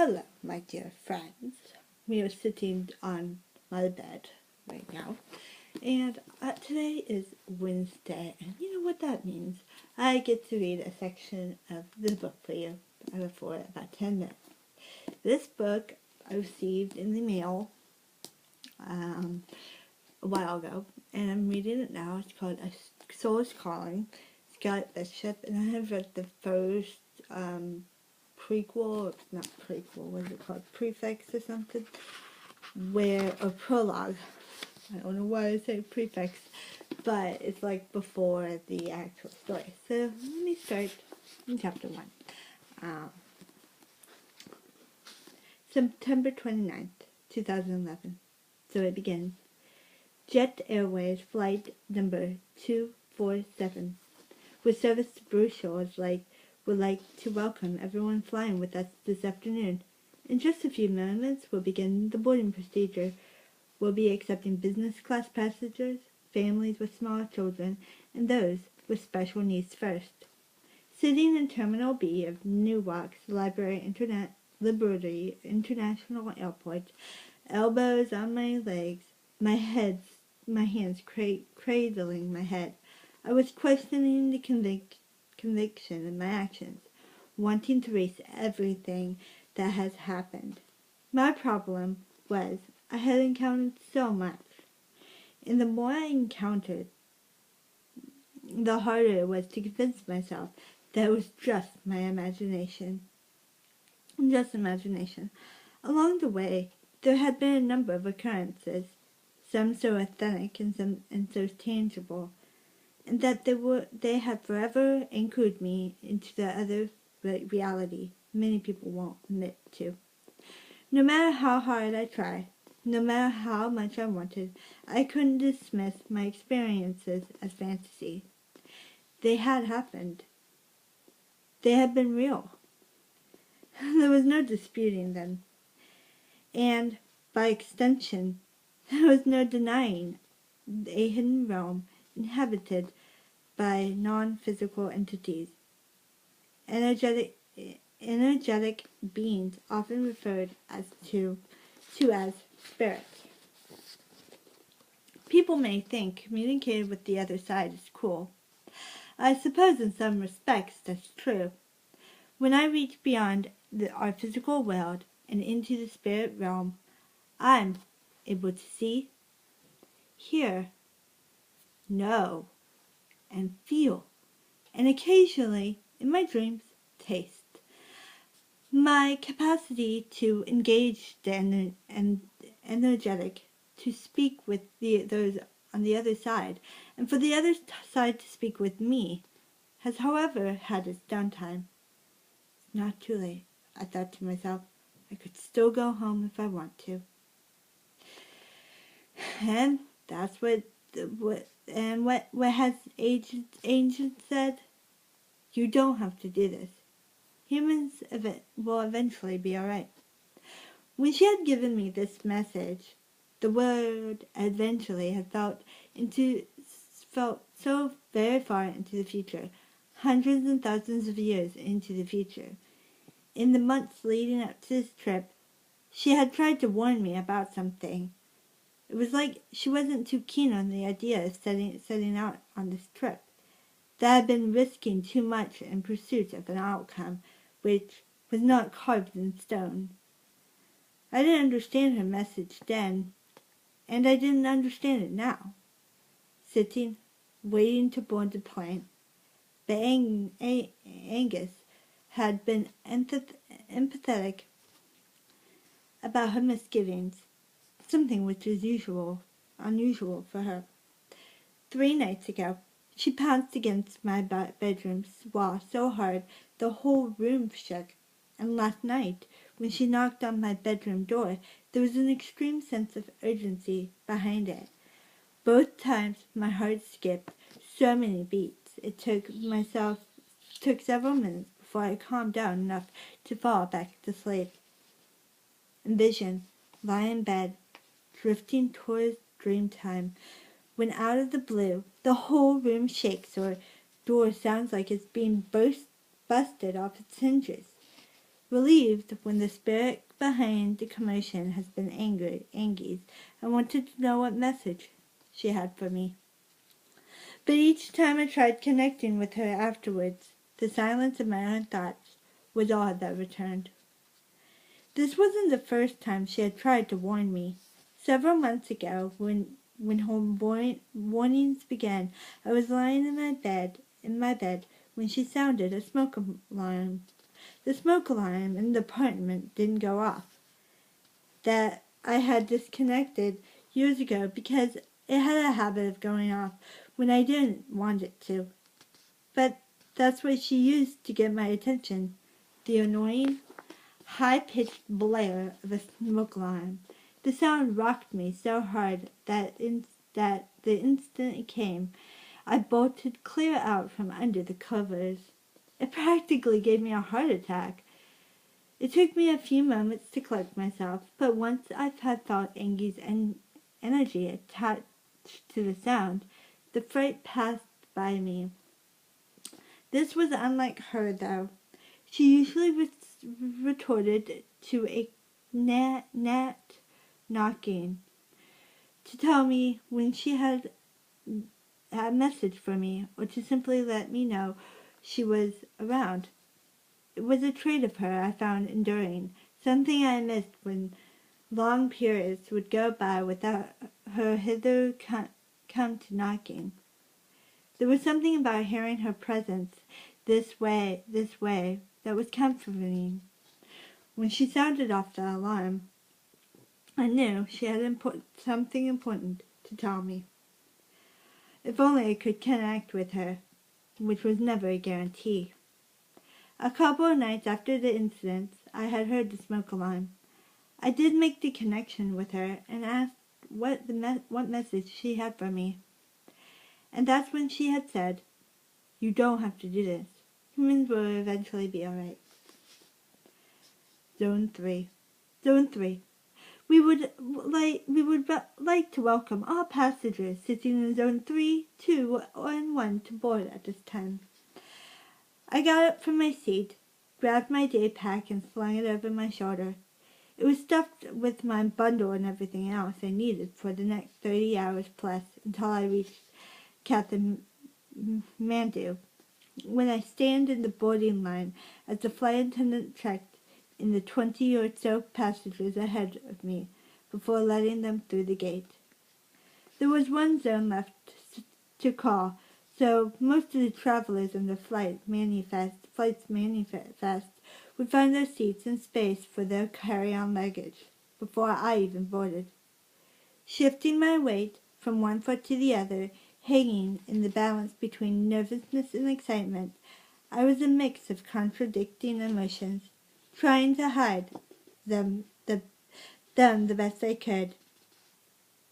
Hello, my dear friends. We are sitting on my bed right now, and today is Wednesday, and you know what that means. I get to read a section of the book for you for about 10 minutes. This book I received in the mail a while ago, and I'm reading it now. It's called A Soul is Calling, Scott Bishop, and I have read the first not prequel, what is it called, prefix or something, or prologue, I don't know why I say prefix, but it's like before the actual story. So let me start in chapter 1. September 29th, 2011. So it begins. Jet Airways flight number 247, with service to Brussels, would like to welcome everyone flying with us this afternoon. In just a few moments, we'll begin the boarding procedure. We'll be accepting business class passengers, families with small children, and those with special needs first. Sitting in Terminal B of Newark's Liberty International Airport, elbows on my legs, my hands cradling my head, I was questioning the conviction in my actions, wanting to erase everything that has happened. My problem was I had encountered so much, and the more I encountered, the harder it was to convince myself that it was just my imagination. Just imagination. Along the way, there had been a number of occurrences, some so authentic and so tangible, and that they had forever anchored me into the other reality many people won't admit to. No matter how hard I tried, no matter how much I wanted, I couldn't dismiss my experiences as fantasy. They had happened. They had been real. There was no disputing them. And, by extension, there was no denying a hidden realm inhabited by non-physical entities. Energetic beings often referred to as spirits. People may think communicating with the other side is cool. I suppose in some respects that's true. When I reach beyond our physical world and into the spirit realm, I'm able to see, hear, know, and feel, and occasionally, in my dreams, taste. My capacity to engage the energetic, to speak with those on the other side, and for the other side to speak with me, has however had its downtime. It's not too late, I thought to myself. I could still go home if I want to. And that's what has ancient said? You don't have to do this. Humans will eventually be alright. When she had given me this message, the word eventually had felt so very far into the future, hundreds and thousands of years into the future. In the months leading up to this trip, she had tried to warn me about something. It was like she wasn't too keen on the idea of setting out on this trip. That I had been risking too much in pursuit of an outcome which was not carved in stone. I didn't understand her message then, and I didn't understand it now. Sitting, waiting to board the plane, but Angus had been empathetic about her misgivings, something which was unusual for her. 3 nights ago, she pounced against my bedroom wall so hard the whole room shook, and last night, when she knocked on my bedroom door, there was an extreme sense of urgency behind it. Both times my heart skipped so many beats, it took several minutes before I calmed down enough to fall back to sleep. Envision, lie in bed, drifting towards dream time, when out of the blue, the whole room shakes or door sounds like it's being busted off its hinges. relieved when the spirit behind the commotion has been Angie's, and wanted to know what message she had for me. But each time I tried connecting with her afterwards, the silence of my own thoughts was all that returned. This wasn't the first time she had tried to warn me. Several months ago, when her warnings began, I was lying in my bed when she sounded a smoke alarm. The smoke alarm in the apartment didn't go off. That I had disconnected years ago because it had a habit of going off when I didn't want it to. But that's what she used to get my attention. The annoying, high-pitched blare of a smoke alarm. The sound rocked me so hard that the instant it came, I bolted clear out from under the covers. It practically gave me a heart attack. It took me a few moments to collect myself, but once I had felt Angie's energy attached to the sound, the fright passed by me. This was unlike her, though. She usually retorted to a gnat knocking to tell me when she had a message for me, or to simply let me know she was around. It was a trait of her I found enduring, something I missed when long periods would go by without her hither come to knocking. There was something about hearing her presence this way, that was comforting. When she sounded off the alarm, I knew she had something important to tell me. If only I could connect with her, which was never a guarantee. A couple of nights after the incident, I had heard the smoke alarm. I did make the connection with her and asked what message she had for me. And that's when she had said, "You don't have to do this. Humans will eventually be alright." Zone 3. Zone 3. We would like to welcome all passengers sitting in Zone 3, 2, and 1 to board at this time. I got up from my seat, grabbed my day pack, and slung it over my shoulder. It was stuffed with my bundle and everything else I needed for the next 30 hours plus until I reached Kathmandu. When I stand in the boarding line as the flight attendant checked in the 20 or so passengers ahead of me before letting them through the gate. There was one zone left to call, so most of the travelers on the flight's manifest would find their seats and space for their carry-on luggage before I even boarded. Shifting my weight from one foot to the other, hanging in the balance between nervousness and excitement, I was a mix of contradicting emotions, trying to hide them the best I could.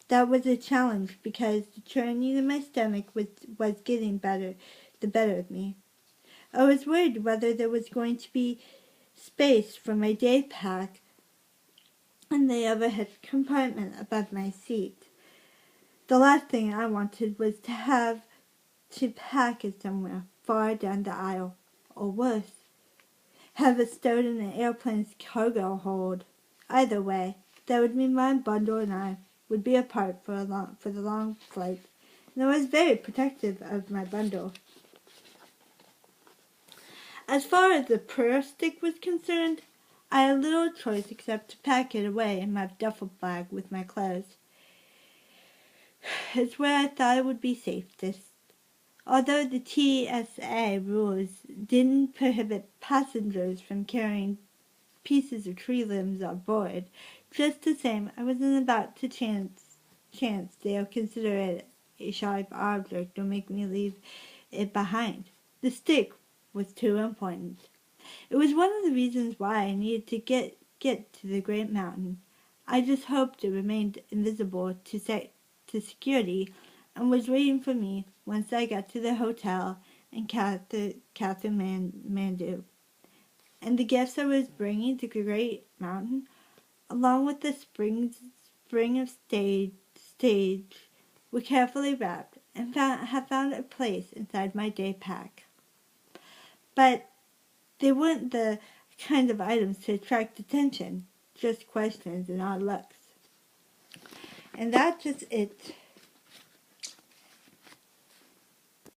That was a challenge because the churning in my stomach was getting the better of me. I was worried whether there was going to be space for my day pack in the overhead compartment above my seat. The last thing I wanted was to have to pack it somewhere far down the aisle, or worse, have it stowed in the airplane's cargo hold. Either way, that would mean my bundle and I would be apart for the long flight, and I was very protective of my bundle. As far as the prayer stick was concerned, I had little choice except to pack it away in my duffel bag with my clothes. It's where I thought it would be safest. Although the TSA rules didn't prohibit passengers from carrying pieces of tree limbs on board, just the same, I wasn't about to chance they'll consider it a sharp object or make me leave it behind. The stick was too important. It was one of the reasons why I needed to get to the great mountain. I just hoped it remained invisible to security and was waiting for me once I got to the hotel in Kathmandu. And the gifts I was bringing to the great mountain, along with the spring of stage, were carefully wrapped and have found a place inside my day pack. But they weren't the kinds of items to attract attention, just questions and odd looks. And that's just it